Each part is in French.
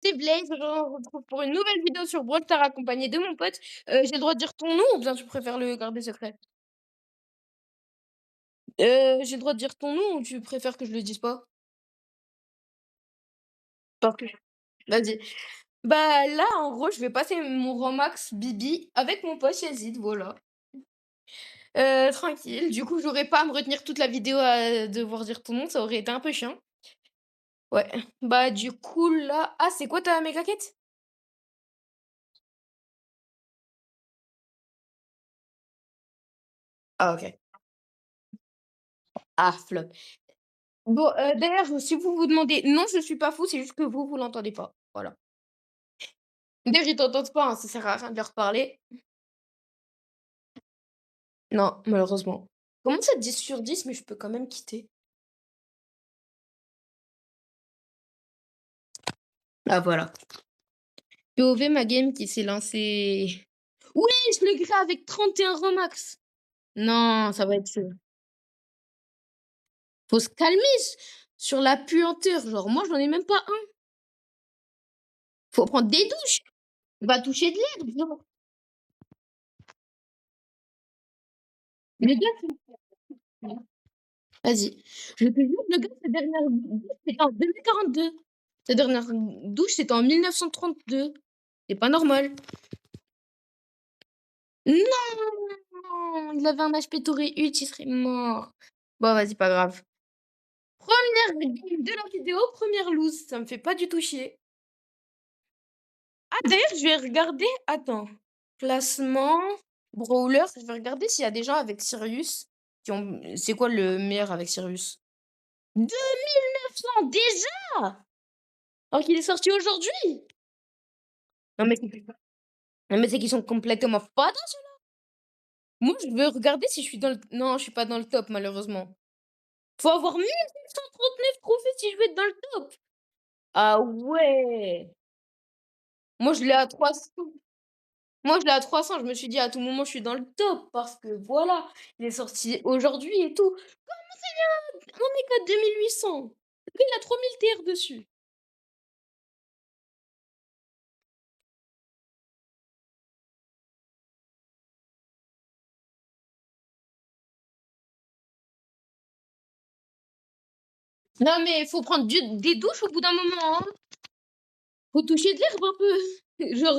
C'est Blaze, on se retrouve pour une nouvelle vidéo sur Brawl Stars accompagnée de mon pote. J'ai le droit de dire ton nom ou bien tu préfères le garder secret? J'ai le droit de dire ton nom ou tu préfères que je le dise pas? Parce que vas-y. Bah, là, en gros, je vais passer mon Romax Bibi avec mon pote Yazid, voilà. Tranquille, du coup, j'aurais pas à me retenir toute la vidéo à devoir dire ton nom, ça aurait été un peu chiant. Ouais. Bah, du coup, là c'est quoi ta méga quête? Ah OK. Ah flop. Bon, d'ailleurs, si vous vous demandez, non, je suis pas fou, c'est juste que vous l'entendez pas. Voilà. D'ailleurs, ils t'entendent pas, hein, ça sert à rien de leur parler. Non, malheureusement. Comment ça 10/10 mais je peux quand même quitter? Ah voilà. POV ma game qui s'est lancée. Wesh, le gras avec 31 Romax! Non, ça va être chaud. Faut se calmer sur la puanteur, genre moi j'en ai même pas un. Faut prendre des douches, va toucher de l'herbe, genre. Le gars, vas-y. Je te jure, le gars, sa dernière douche, c'était en 2042. Sa dernière douche, c'était en 1932. C'est pas normal. Non! Il avait un HP Tauré Ult, il serait mort. Bon, vas-y, pas grave. Première game de la vidéo, première lose. Ça me fait pas du tout chier. Ah, d'ailleurs, je vais regarder. Attends. Classement, brawler. Je vais regarder s'il y a des gens avec Sirius qui ont. C'est quoi le meilleur avec Sirius? 2900 déjà! Alors qu'il est sorti aujourd'hui? Non, mais c'est qu'ils sont complètement fada. Moi, je veux regarder si je suis dans le non, je suis pas dans le top malheureusement. Faut avoir 1 trophées si je veux être dans le top. Ah ouais! Moi, je l'ai à 300. Moi, je l'ai à 300. Je me suis dit: «À tout moment, je suis dans le top» parce que voilà, il est sorti aujourd'hui et tout. Comment ça, il y a un mec à 2 800? Le gars, il a 3000 TR dessus. Non, mais faut prendre des douches au bout d'un moment, hein. Faut toucher de l'herbe un peu. Genre,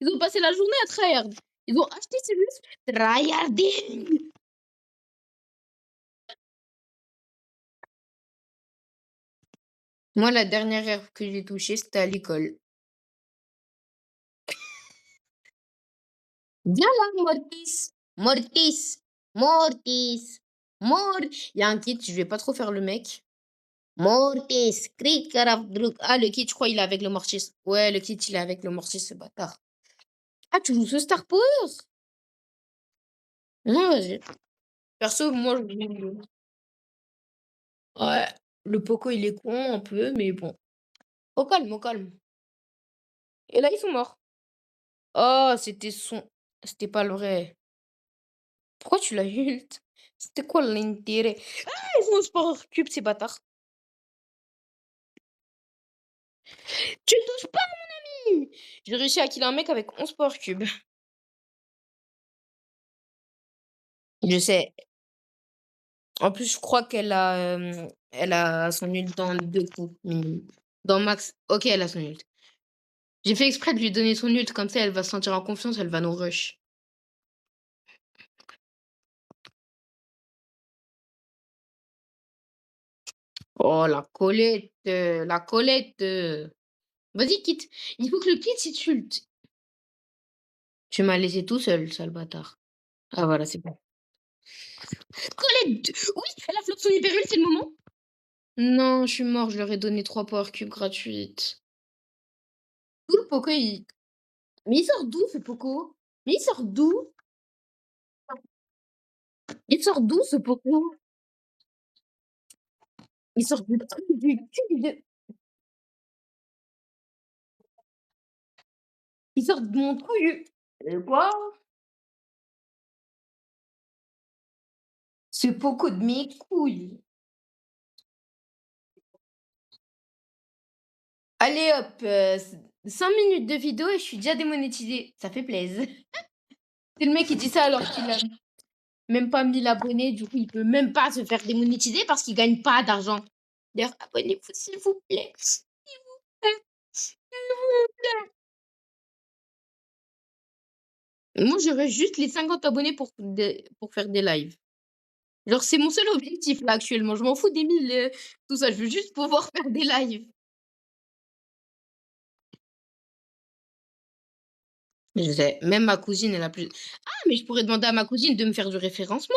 ils ont passé la journée à tryhard. Ils ont acheté Sirius, tryharding. Moi, la dernière herbe que j'ai touchée, c'était à l'école. Viens là, Mortis, Mortis, Mortis, il y a un kit, je vais pas trop faire le mec. Mortis, Krikarafdruk. Ah, le kit, je crois, il est avec le Mortis. Ouais, le kit, il est avec le Mortis, ce bâtard. Ah, tu joues ce Star Power? Ouais, vas-y. Perso, moi, je ouais, le Poco, il est con un peu, mais bon. Au calme, au calme. Et là, ils sont morts. Oh, c'était pas le vrai. Pourquoi tu l'as ult? C'était quoi l'intérêt? Ah, ils ont sport cube, ces bâtards. Tu touches pas, mon ami! J'ai réussi à killer un mec avec 11 power cubes. Je sais. En plus, je crois elle a son ult dans 2 coups minimum. Dans max OK, elle a son ult. J'ai fait exprès de lui donner son ult, comme ça elle va se sentir en confiance, elle va nous rush. Oh la Colette, la Colette. Vas-y quitte. Il faut que le kid s'insulte. Tu m'as laissé tout seul, sale bâtard. Ah voilà, c'est bon. Colette! Oui, elle a flop son hyper ult, c'est le moment. Non, je suis mort, je leur ai donné 3 power cubes gratuites. D'où le Poco mais il sort d'où ce Poco? Mais il sort d'où? Il sort d'où ce Poco? Il sort du truc du cul de il sort de mon truc. Quoi? Ce Poco de mes couilles. Allez hop, 5 minutes de vidéo et je suis déjà démonétisée. Ça fait plaisir. C'est le mec qui dit ça alors qu'il a même pas 1000 abonnés, du coup, il peut même pas se faire démonétiser parce qu'il gagne pas d'argent. D'ailleurs, abonnez-vous s'il vous plaît. S'il vous plaît. Moi, j'aurais juste les 50 abonnés pour faire des lives. Genre, c'est mon seul objectif là actuellement. Je m'en fous des 1000, tout ça. Je veux juste pouvoir faire des lives. Je sais, même ma cousine, elle a plus. Ah, mais je pourrais demander à ma cousine de me faire du référencement,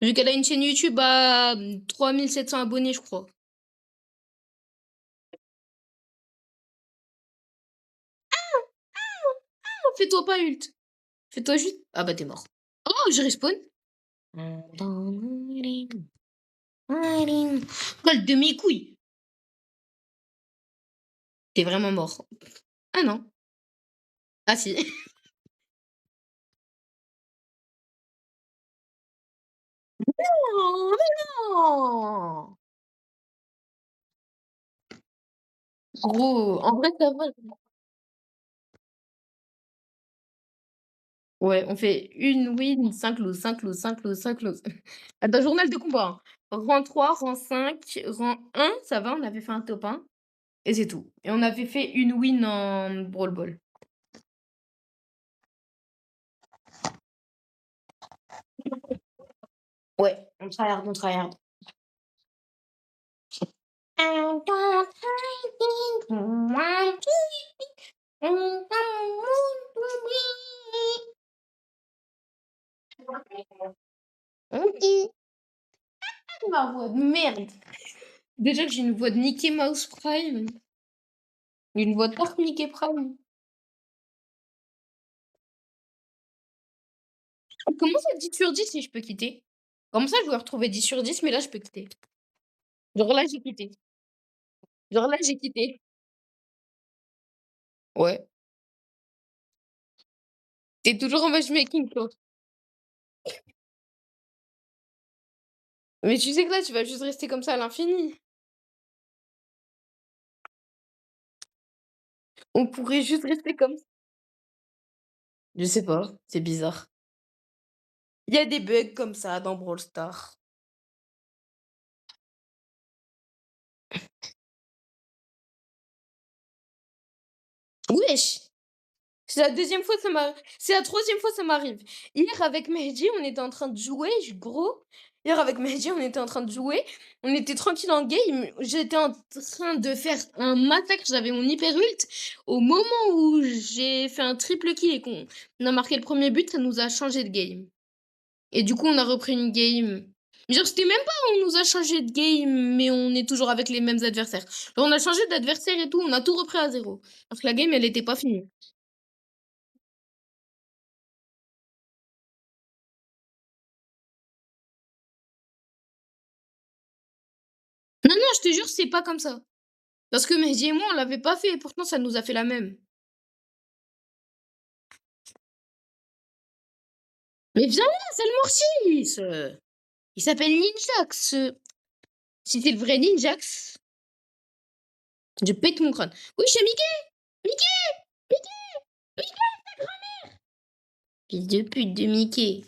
vu qu'elle a une chaîne YouTube à 3700 abonnés, je crois. Oh, fais-toi pas ult. Fais-toi juste. Ah bah t'es mort. Oh, je respawn. Gueule de mes couilles. T'es vraiment mort. Ah non. Ah si. Non, mais non. Gros, en vrai, ça va. Ouais, on fait une win, 5 lose, 5 lose, 5 lose, 5 lose. Attends, journal de combat, hein. Rang 3, rang 5, rang 1, ça va, on avait fait un top 1 et c'est tout. Et on avait fait une win en Brawl Ball. Ouais, on tryhard, on tryhard. I don't think you want to be in the mood. OK. Ma voix de merde. Déjà que j'ai une voix de Mickey Mouse Prime, une voix de porte Mickey Prime. Comment ça 10 sur 10 si je peux quitter? Comme ça je dois retrouver 10 sur 10 mais là je peux quitter. Genre là j'ai quitté. Genre là j'ai quitté. Ouais. Tu toujours en matchmaking toi? Mais tu sais que là tu vas juste rester comme ça à l'infini. On pourrait juste rester comme ça. Je sais pas, c'est bizarre. Il y a des bugs comme ça dans Brawl Stars. Wesh! C'est la deuxième fois que ça m'arrive. C'est la troisième fois que ça m'arrive. Hier avec Mehdi, on était en train de jouer, gros. Hier avec Mehdi, on était en train de jouer. On était tranquille en game. J'étais en train de faire un massacre. J'avais mon hyper ult. Au moment où j'ai fait un triple kill et qu'on a marqué le premier but, ça nous a changé de game. Et du coup, on a repris une game. Genre, c'était même pas on nous a changé de game, mais on est toujours avec les mêmes adversaires. Genre, on a changé d'adversaire et tout, on a tout repris à zéro. Parce que la game, elle était pas finie. Non, non, je te jure, c'est pas comme ça. Parce que Mehdi et moi, on l'avait pas fait et pourtant ça nous a fait la même. Mais viens là, Salmortis! Il s'appelle Ninjax. Si c'est le vrai Ninjax, je pète mon crâne. Oui, chez Mickey! Mickey! Mickey! Fils de pute de Mickey.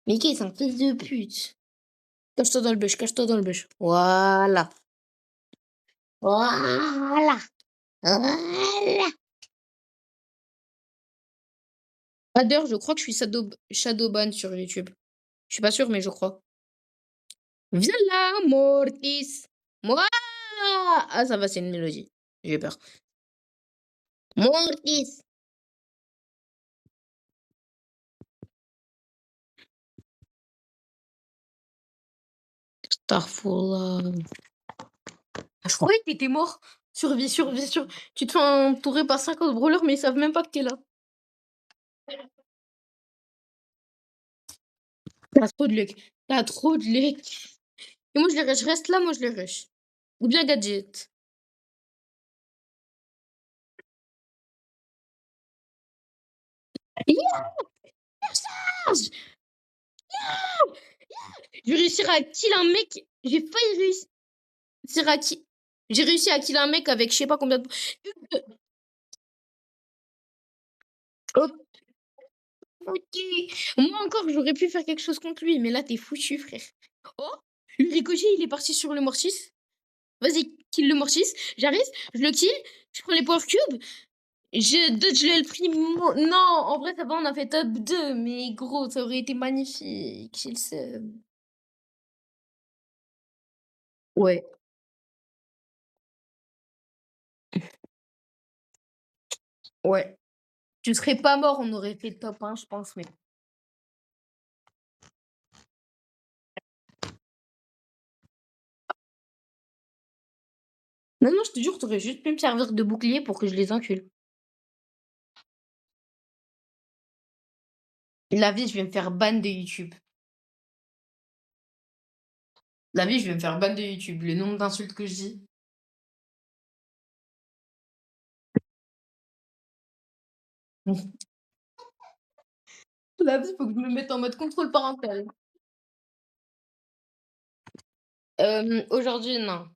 Mickey, c'est un fils de pute. Cache-toi dans le bush, cache-toi dans le bush. Voilà. Voilà. Voilà. Ah, d'ailleurs, je crois que je suis Shadowban sur YouTube. Je suis pas sûre, mais je crois. Viens là, Mortis. Moi. Ah, ça va, c'est une mélodie. J'ai peur. Mortis. Starfall. Je croyais que t'étais mort. Survie, survie, survie. Tu te fais entourer par 50 brawlers, mais ils savent même pas que t'es là. T'as trop de luck. T'as trop de luck. Et moi, je les rush. Je reste là, moi, je les rush. Ou bien gadget. Yeah, charge. Je vais réussir à kill un mec. J'ai failli réussir à kill. J'ai réussi à kill un mec avec je sais pas combien de OK. Moi encore, j'aurais pu faire quelque chose contre lui, mais là, tu es foutu, frère. Oh! Le ricochet, il est parti sur le mortis. Vas-y, kill le mortis. J'arrive, je le kill, je prends les power cubes, je dodge le primo non, en vrai, ça va, on a fait top 2, mais gros, ça aurait été magnifique. J'ai le seum. Ouais, ouais. Tu serais pas mort, on aurait fait top 1, je pense, mais non, non, je te jure, tu aurais juste pu me servir de bouclier pour que je les encule. La vie, je vais me faire ban de YouTube. La vie, je vais me faire ban de YouTube. Le nombre d'insultes que je dis. La vie, faut que je me mette en mode contrôle parental. Aujourd'hui, non.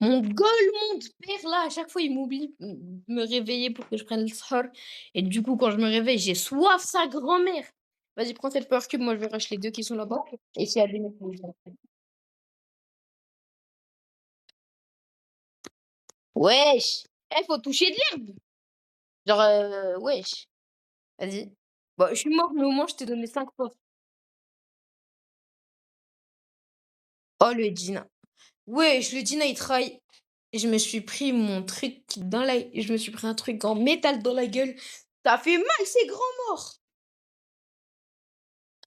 Mon golemon de père là, à chaque fois, il m'oublie de me réveiller pour que je prenne le sahur et du coup, quand je me réveille, j'ai soif sa grand-mère. Vas-y, prends cette power cube, moi je vais rush les 2 qui sont là-bas et s'il y a des mecs wesh! Faut toucher de l'herbe! Genre, wesh, vas-y. Bah, je suis mort, mais au moins je t'ai donné 5 pots. Oh le Djinna. Wesh, le Djinna il trahit. Je me suis pris mon truc dans la je me suis pris un truc en métal dans la gueule. Ça fait mal, c'est grand mort!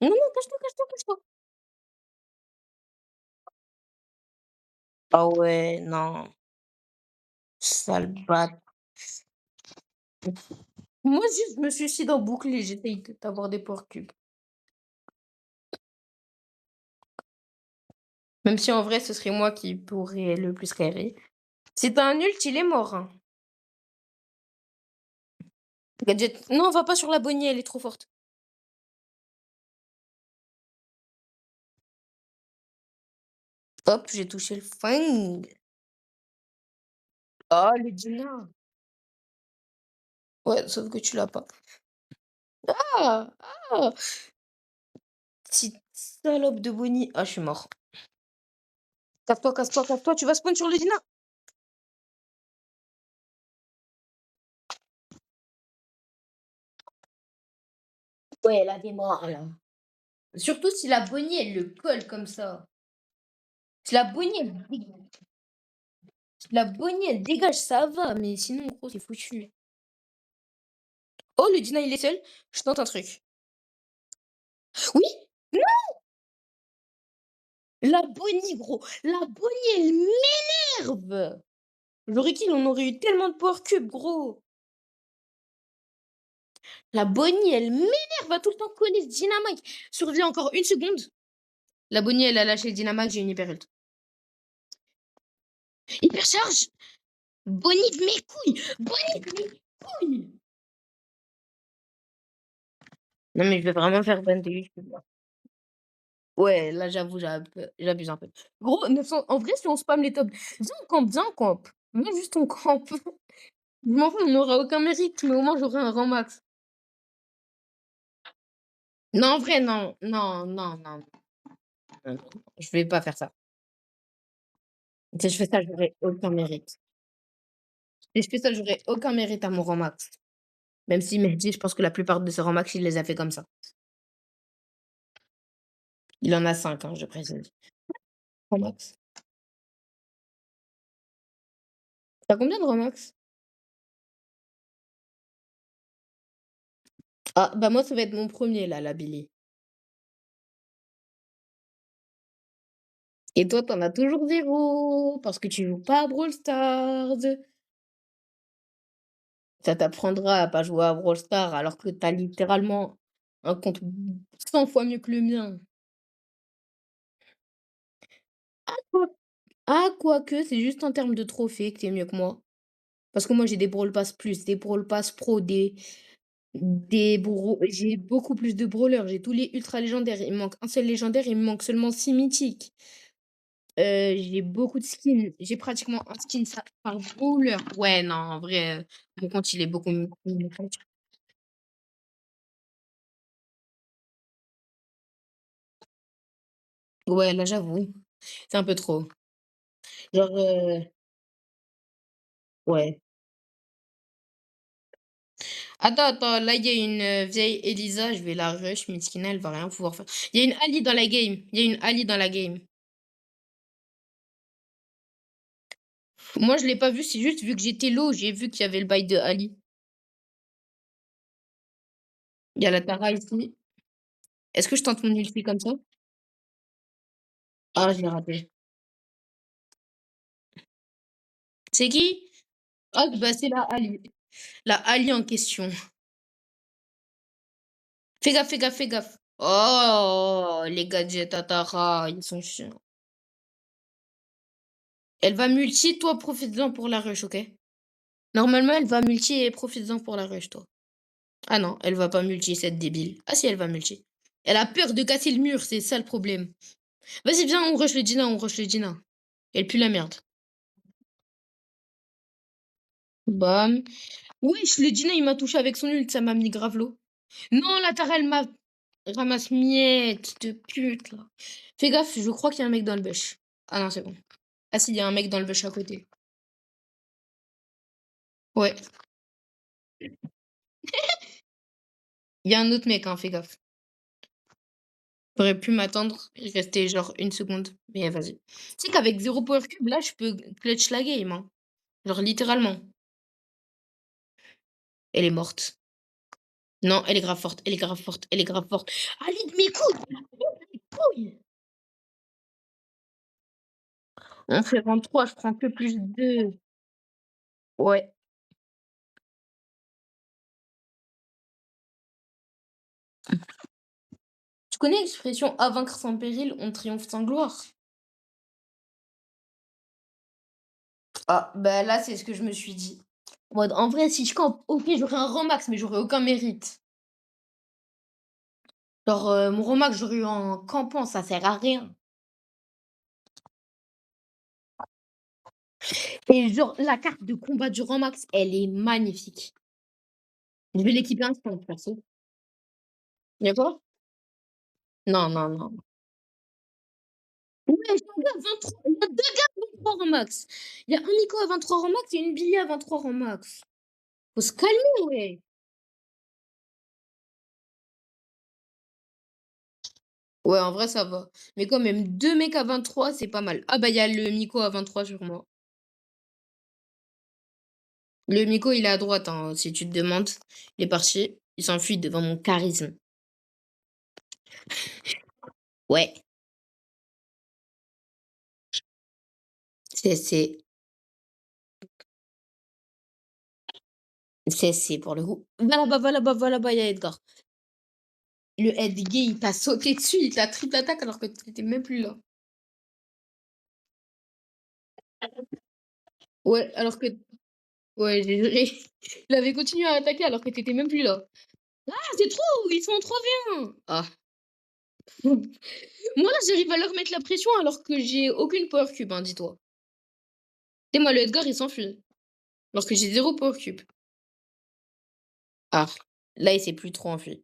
Non, non, cache-toi, cache-toi, cache-toi. Ah ouais, non, sale bat moi aussi, je me suicide en boucle et j'essaye d'avoir des power cubes. Même si en vrai, ce serait moi qui pourrais le plus carry. Si tu un ult, il est mort, hein. Gadget non, va pas sur la Bonnie, elle est trop forte. Hop, j'ai touché le fang. Oh, le Djinna. Ouais, sauf que tu l'as pas. Ah! Ah! Petite salope de Bonnie. Ah, je suis mort. Casse-toi, casse-toi, casse-toi, tu vas spawn sur le Djinna. Ouais, elle a des morts, là. Surtout si la Bonnie, elle le colle comme ça. Si la Bonnie, elle dé si la Bonnie, elle dégage, ça va, mais sinon, gros, c'est foutu. Oh, le Djinna, il est seul. Je tente un truc. Oui! La Bonnie, gros, la Bonnie, elle m'énerve! J'aurais kill, on aurait eu tellement de power cube, gros. La Bonnie, elle m'énerve, va tout le temps coller ce dynamite. Survie encore une seconde. La Bonnie, elle a lâché le dynamite, j'ai une hyper ult. Hypercharge! Bonnie de mes couilles! Bonnie de mes couilles! Non, mais je vais vraiment faire ban de YouTube, là. Ouais, là, j'avoue, j'abuse un peu. Gros, 900 en vrai, si on spam les tops, viens, on campe, viens, on campe. Viens juste, on campe. Je m'en fous, on n'aura aucun mérite, mais au moins, j'aurai un rang max. Non, en vrai, non. Non, non, non, non, non, je vais pas faire ça. Si je fais ça, j'aurai aucun mérite. Si je fais ça, j'aurai aucun mérite à mon rang max. Même si Mehdi, je pense que la plupart de ses rangs max, il les a fait comme ça. Il en a 5, hein, je précise. Rangs max. Tu as combien de rangs max? Ah, bah, moi, ça va être mon premier là, la Billy. Et toi, tu en as toujours 0 parce que tu joues pas à Brawl Stars. Ça t'apprendra à pas jouer à Brawl Stars alors que tu as littéralement un compte 100 fois mieux que le mien. Quoi ah, quoique, c'est juste en termes de trophées que tu es mieux que moi. Parce que moi, j'ai des Brawl Pass plus, des Brawl Pass Pro, j'ai beaucoup plus de brawlers, j'ai tous les ultra légendaires. Il me manque un seul légendaire, il me manque seulement 6 mythiques. J'ai beaucoup de skins. J'ai pratiquement un skin ça par brawler. Ouais, non, en vrai, mon compte, il est beaucoup mieux que mon compte. Ouais, là, j'avoue, c'est un peu trop. Genre, ouais. Attends, attends, là, il y a une, vieille Elisa, je vais la rush, Miskina, elle va rien pouvoir faire. Il y a une Ali dans la game, il y a une Ali dans la game. Moi, je l'ai pas vu, c'est juste vu que j'étais low, j'ai vu qu'il y avait le bail de Ali. Il y a la Tara ici. Est-ce que je tente mon ulti comme ça? Ah, je l'ai raté. C'est qui? Ah, bah, c'est la Ali. La Ali en question. Fais gaffe, fais gaffe, fais gaffe. Oh, les gadgets à Tara, ils sont chiants. Elle va multi, toi, profites-en pour la rush, OK? Normalement, elle va multi et profites-en pour la rush, toi. Ah non, elle va pas multi, cette débile. Ah si, elle va multi. Elle a peur de casser le mur, c'est ça le problème. Vas-y, viens, on rush le Dina, on rush le Dina. Elle pue la merde. Bam. Wesh, le Dina, il m'a touché avec son ult, ça m'a mis grave low. Non, la Tara, elle m'a ramasse miette de pute, là. Fais gaffe, je crois qu'il y a un mec dans le bush. Ah non, c'est bon. Ah si, il y a un mec dans le bush à côté. Ouais, il y a un autre mec, hein, fais gaffe. J'aurais pu m'attendre, il restait genre une seconde, mais vas-y. Tu sais qu'avec 0 power cube, là, je peux clutch la game, hein. Genre littéralement. Elle est morte. Non, elle est grave forte, elle est grave forte, elle est grave forte. Allez de mes couilles! Couilles! On fait 23, je prends que plus 2. Ouais. Tu connais l'expression «à vaincre sans péril, on triomphe sans gloire»? Ah, bah là, c'est ce que je me suis dit. En mode, en vrai, si je campe, OK, j'aurais un Romax, mais j'aurais aucun mérite. Genre, mon Romax, j'aurais eu en campant, ça sert à rien. Et genre, la carte de combat du Romax, elle est magnifique. Je vais l'équiper instant, perso. Il y a quoi? Non, non, non. Ouais, j'ai un gars à 23, il y a 2 gars à 23 Romax. Il y a un Nico à 23 Romax et une Billy à 23 Romax. Faut se calmer, ouais. Ouais, en vrai, ça va. Mais quand même, 2 mecs à 23, c'est pas mal. Ah bah, il y a le Miko à 23 sur moi. Le Miko, il est à droite, hein, si tu te demandes. Il est parti. Il s'enfuit devant mon charisme. Ouais, c'est c'est pour le coup. Va là-bas, va là-bas, va là-bas, il y a Edgar. Le Edgay, il t'a sauté dessus, il t'a triple attaque alors que tu étais même plus là. Ouais, alors que ouais, j'ai juré. Il avait continué à attaquer alors que tu étais même plus là. Ah, c'est trop! Ils sont en 3v1. Ah. Moi, là, j'arrive à leur mettre la pression alors que j'ai aucune power cube, hein, dis-toi. Tu sais, moi, le Edgar, il s'enfuit. Alors que j'ai 0 power cube. Ah, là, il s'est plus trop enfui.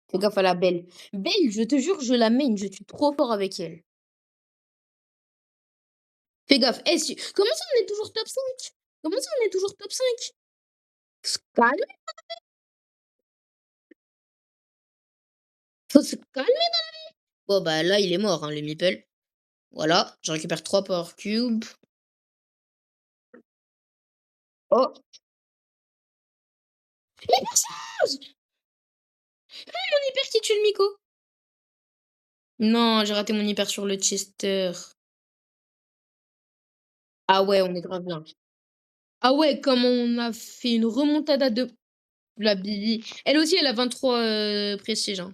Fais gaffe à la Belle. Belle, je te jure, je la main, je suis trop fort avec elle. Fais gaffe. Eh, comment ça, on est toujours top 5? Comment ça, on est toujours top 5? Se calme, faut se calmer. Bon, bah là, il est mort, hein, le Meeple. Voilà, je récupère 3 power cubes. Oh, l'hypercharge! Mon hyper qui tue le Miko. Non, j'ai raté mon hyper sur le Chester. Ah ouais, on est grave bien. Ah ouais, comme on a fait une remontada de la Bibi. Elle aussi, elle a 23 prestige, hein.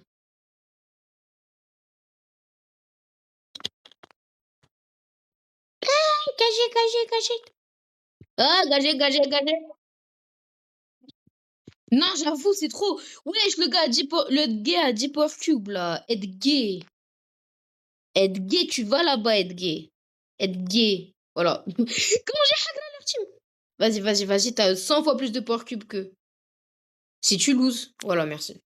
Gagé, gagé, gagé. Ah, gagé, gagé, gagé. Non, j'avoue, c'est trop. Wesh, le gars a 10 le gars a 10 power cube là. Être gay. Être gay, tu vas là-bas, être gay. être gay. Voilà. Comment j'ai hack leur team? Vas-y, vas-y, vas-y, tu as 100 fois plus de power cube qu'eux. Si tu loses, voilà, merci.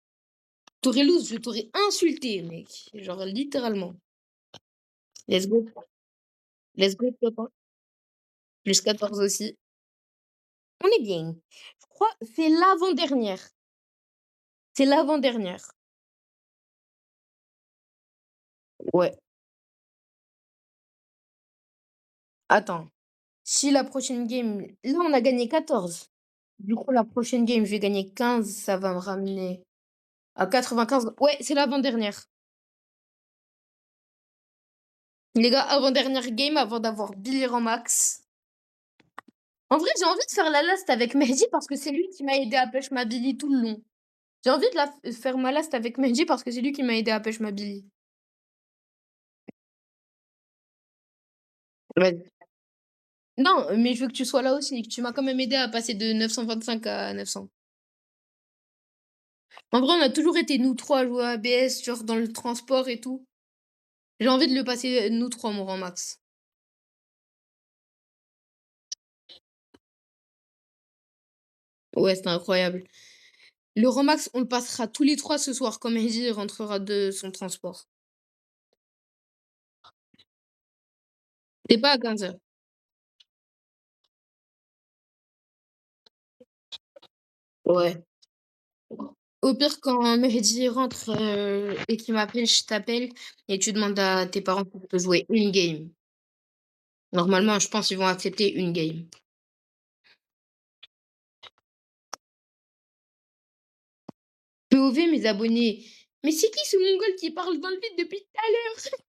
Tu aurais lose, je t'aurais insulté, mec. Genre littéralement. Let's go. Let's go, papa. Plus 14 aussi. On est bien. Je crois c'est l'avant-dernière. C'est l'avant-dernière. Ouais. Attends. Si la prochaine game là, on a gagné 14. Du coup, la prochaine game, je vais gagner 15, ça va me ramener à 95. Ouais, c'est l'avant-dernière. Les gars, avant-dernière game avant d'avoir Billy en max. En vrai, j'ai envie de faire la last avec Mehdi parce que c'est lui qui m'a aidé à pêche ma Billy tout le long. J'ai envie de faire ma last avec Mehdi parce que c'est lui qui m'a aidé à pêche ma Billy. Vas-y. Non, mais je veux que tu sois là aussi, que tu m'as quand même aidé à passer de 925 à 900. En vrai, on a toujours été nous 3 à jouer à ABS, genre dans le transport et tout. J'ai envie de le passer, nous 3 mon rang max. Ouais, c'était incroyable. Le rang max, on le passera tous les 3 ce soir quand Mehdi rentrera de son transport. C'est pas à 15h. Ouais. Au pire, quand Mehdi rentre, et qu'il m'appelle, je t'appelle et tu demandes à tes parents pour te jouer une game. Normalement, je pense qu'ils vont accepter une game. POV, mes abonnés. Mais c'est qui ce mongol qui parle dans le vide depuis tout à l'heure?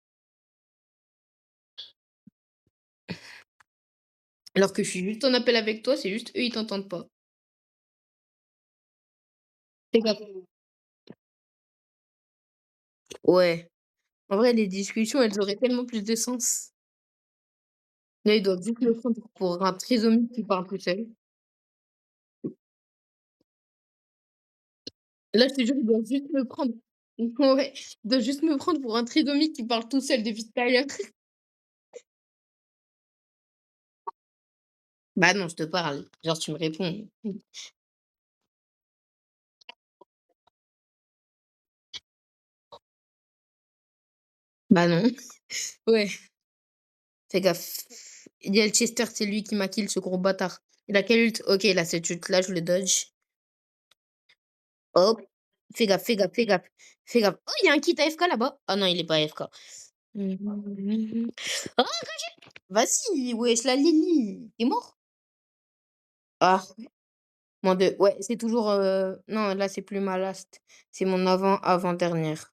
Alors que je suis juste en appel avec toi, c'est juste eux, ils t'entendent pas. Fais gaffe. Ouais. En vrai, les discussions, elles auraient tellement plus de sens. Là, ils doivent juste le prendre pour un trisomique qui parle tout seul. Là, je te jure, ils doivent juste me prendre. Ouais, ils doivent juste me prendre pour un trisomique qui parle tout seul depuis tout à l'heure. Bah non, je te parle. Genre, tu me réponds. Bah non. Ouais, fais gaffe. Il y a le Chester, c'est lui qui m'a kill, ce gros bâtard. Il a quel ult? OK, il a cette ult-là, je le dodge. Hop. Fais gaffe, fais gaffe, fais gaffe. Fais gaffe. Oh, il y a un kit AFK là-bas. Ah non, il est pas AFK. Mhm. Ah, vas-y, wesh, la Lily. Tu mort? Ah, moins 2. Ouais, c'est toujours, non, là, c'est plus ma last. C'est mon avant-avant-dernière.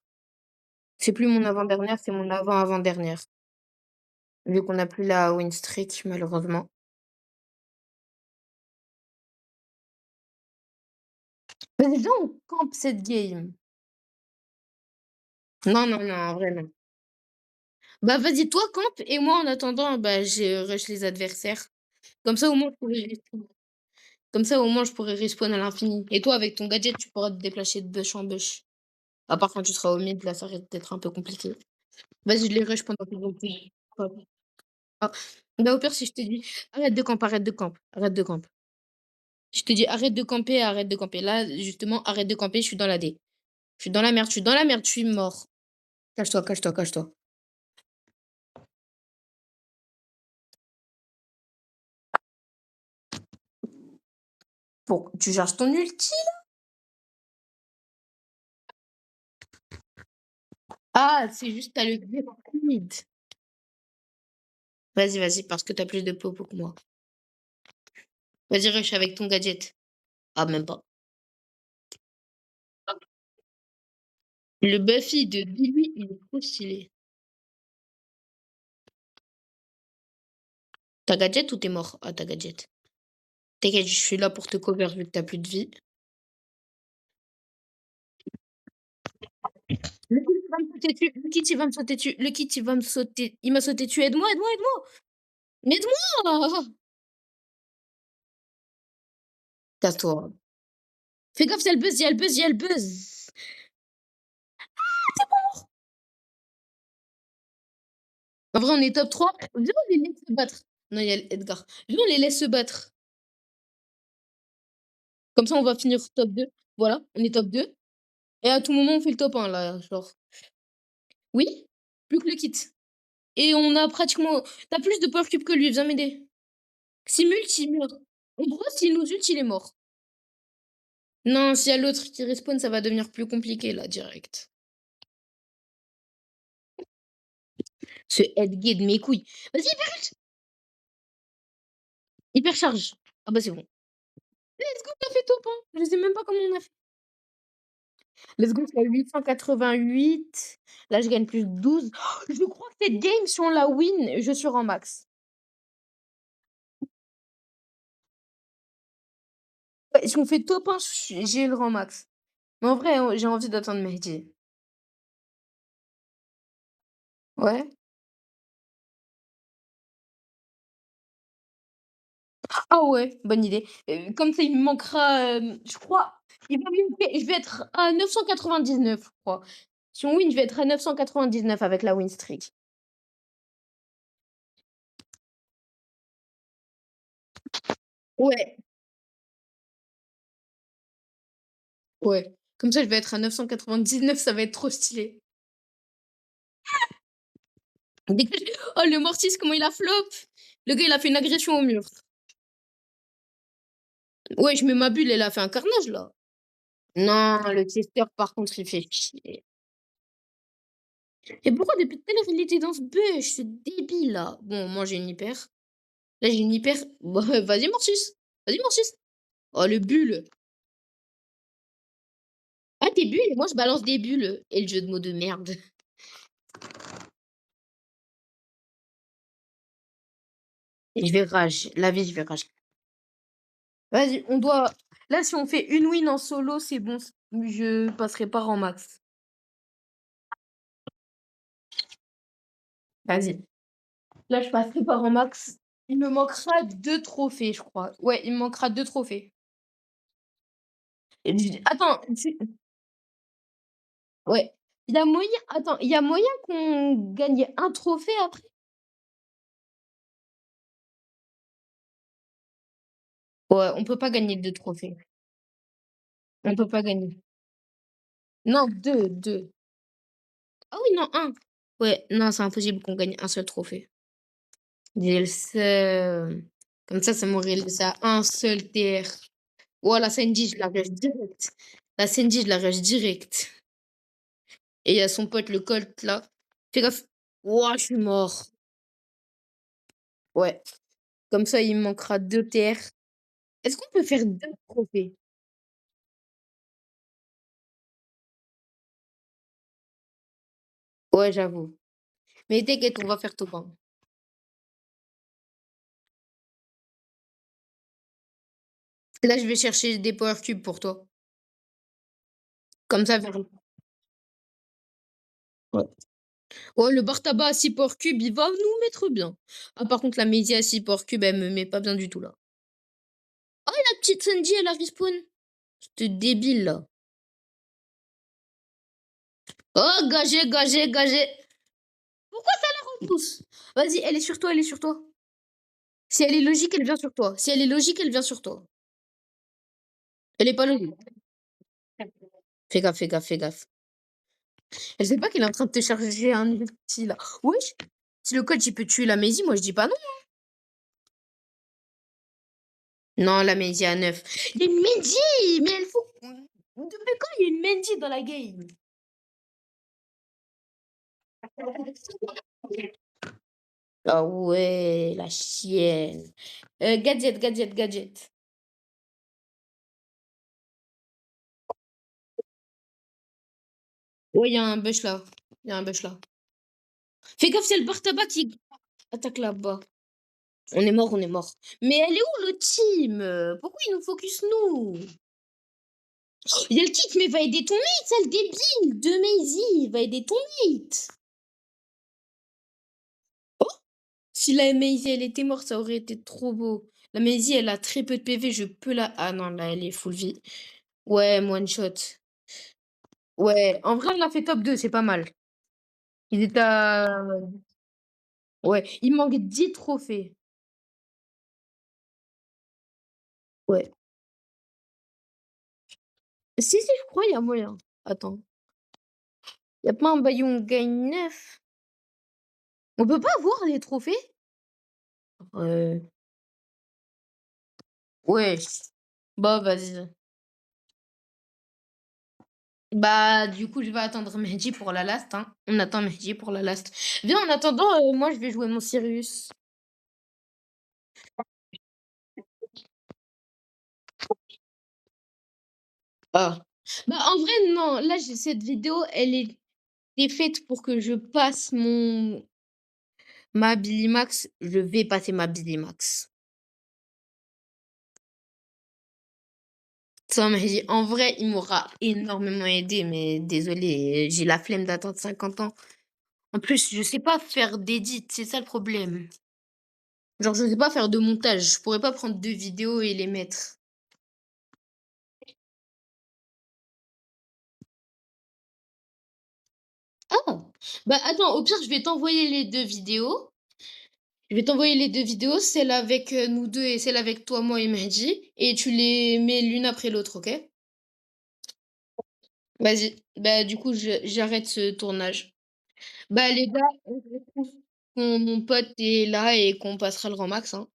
C'est plus mon avant-dernière, c'est mon avant-avant-dernière. Vu qu'on a plus la win streak, malheureusement. Vas-y, viens, on campe cette game. Non, non, non, en vrai, non. Bah, vas-y, toi, campe et moi, en attendant, bah, je rush les adversaires. Comme ça, au moins, je pourrais respawn. Comme ça, au moins, je pourrais respawn à l'infini. Et toi, avec ton gadget, tu pourras te déplacer de bush en bush. À part quand tu seras au mid, là, ça risque d'être un peu compliqué. Vas-y, je les rush pendant qu'ils vont plus. Ah. Bah, au pire, si je te dis: «Arrête de camp, arrête de camp, arrête de camp». Je te dis: «Arrête de camper, arrête de camper». Là, justement, arrête de camper, je suis dans la D. Je suis dans la merde, je suis dans la merde, je suis mort. Cache-toi, cache-toi, cache-toi. Pour tu cherches ton ulti? Ah, c'est juste tu le grip rapide. Vas-y, vas-y, parce que t'as plus de popo que moi. Vas-y, rush avec ton gadget. Ah, même pas. Le Buffy de Billy, il est trop stylé. Tu gadget ou t'es mort? Ah, tu gadget. T'inquiète, je suis là pour te cover vu que t'as plus de vie. Le kit, il va me sauter dessus. Le kit, il va me sauter dessus. Le kit, il va me sauter. Il m'a sauté dessus. Aide-moi, aide-moi, aide-moi. Mais aide-moi! Casse-toi. Fais gaffe, il y a le buzz, il y a le buzz, il y a le buzz. En vrai, on est top 3. Viens, on les laisse se battre. Non, il y a Edgar. Viens, on les laisse se battre. Comme ça, on va finir top 2. Voilà, on est top 2 et à tout moment, on fait le top 1 là, genre. Oui, plus que le kit et on a pratiquement tu as plus de power cube que lui, viens m'aider. S'il m'ult, il meurt. En gros, s'il nous ult, il est mort. Non, s'il y a l'autre qui respawn, ça va devenir plus compliqué là, direct. Ce head de mes couilles. Vas-y, hyper charge. Ah bah, c'est bon. Let's go, on a fait top 1. Je sais même pas comment on a fait. Let's go, je suis à 888. Là, je gagne plus 12. Je crois que cette game, si on la win, je suis en max. Ouais, si on fait top 1, j'ai le rang max. Mais en vrai, j'ai envie d'attendre Mehdi. Ouais. Ah ouais, bonne idée. Comme ça, il me manquera, je crois, il va me manquer je vais être à 999, je crois. Si on win, je vais être à 999 avec la win streak. Ouais, ouais. Comme ça, je vais être à 999, ça va être trop stylé. Dégage. Oh, le Mortis, comment il a flop! Le gars, il a fait une agression au mur. Ouais, je mets ma bulle, elle a fait un carnage, là. Non, le testeur, par contre, il fait chier. Et pourquoi depuis tout à l'heure, il était dans ce bush, ce débile, là? Bon, moi, j'ai une hyper. Là, j'ai une hyper. Bah, vas-y, Mortis. Vas-y, Mortis. Oh, le bulle. Ah, tes bulles, et moi, je balance des bulles. Et le jeu de mots de merde. Et je vais rage. La vie, je vais rage. Vas-y, on doit. Là, si on fait une win en solo, c'est bon. Je passerai pas en max. Vas-y. Là, je passerai par en max. Il me manquera 2 trophées, je crois. Ouais, il me manquera 2 trophées. Et attends, ouais. Il y a moyen attends, il y a moyen qu'on gagne un trophée après? Ouais, on peut pas gagner 2 trophées. On peut pas gagner. Non, deux. Ah oui, non, un. Ouais, non, c'est impossible qu'on gagne un seul trophée. J'ai le seum. Comme ça m'aurait laissé à un seul TR. Oh, la Sandy, je la rush direct. La Sandy, je la rush direct. Et il y a son pote, le Colt, là. Fais gaffe. Ouah, je suis mort. Ouais. Comme ça, il me manquera 2 TR. Est-ce qu'on peut faire 2 trophées? Ouais, j'avoue. Mais t'inquiète, on va faire tout bon. Là, je vais chercher des power cubes pour toi. Comme ça, vers ouais. Ouais, le bar tabac à 6 power cubes, il va nous mettre bien. Ah, par contre, la Maisie à 6 power cubes, elle me met pas bien du tout, là. Oh, la petite Sandy, elle a respawn. Cette débile, là. Oh, gagé, gagé, gagé. Pourquoi ça la repousse? Vas-y, elle est sur toi, elle est sur toi. Si elle est logique, elle vient sur toi. Si elle est logique, elle vient sur toi. Elle est pas logique. Fais gaffe, fais gaffe, fais gaffe. Elle sait pas qu'elle est en train de te charger un ulti là. Wesh! Si le coach il peut tuer la Maisie, moi je dis pas non. Non, la Maisie à 9. Il y a une Mendy! Mais elle faut. Depuis quand il y a une Mendy dans la game? Ah ouais, la chienne. Gadget, gadget, gadget. Ouais, il y a un bush là. Il y a un bush là. Fais gaffe, c'est le bar tabac qui attaque là-bas. On est mort, on est mort. Mais elle est où le team? Pourquoi ils nous focus nous? Il y a le kick, mais va aider ton mate, sale débile de Maisie, va aider ton mate. Oh, si la Maisie, elle était morte, ça aurait été trop beau. La Maisie, elle a très peu de PV, je peux la ah non, là, elle est full vie. Ouais, one shot. Ouais, en vrai, on a fait top 2, c'est pas mal. Il est à Ouais, il manque 10 trophées. Ouais. Si, si, je crois, il y a moyen. Attends, il y a pas un bail où on gagne 9. On peut pas voir les trophées? Wesh. Bah, vas-y. Bah, du coup, je vais attendre Mehdi pour la last, hein. On attend Mehdi pour la last. Viens, en attendant, moi, je vais jouer mon Sirius. Ah. Bah, en vrai, non. Là, j'ai cette vidéo, elle est faite pour que je passe ma Billy Max. Je vais passer ma Billy Max. Sans Mehdi, en vrai, il m'aura énormément aidé, mais désolé, j'ai la flemme d'attendre 50 ans. En plus, je sais pas faire d'édit, c'est ça le problème. Genre, je sais pas faire de montage. Je pourrais pas prendre 2 vidéos et les mettre. Ah! Bah, attends, au pire, je vais t'envoyer les 2 vidéos. Je vais t'envoyer les 2 vidéos, celle avec, nous 2 et celle avec toi, moi et Mehdi et tu les mets l'une après l'autre, OK? Vas-y. Bah, du coup, je j'arrête ce tournage. Bah, les gars, on se retrouve quand mon pote est là et qu'on passera le grand max, hein.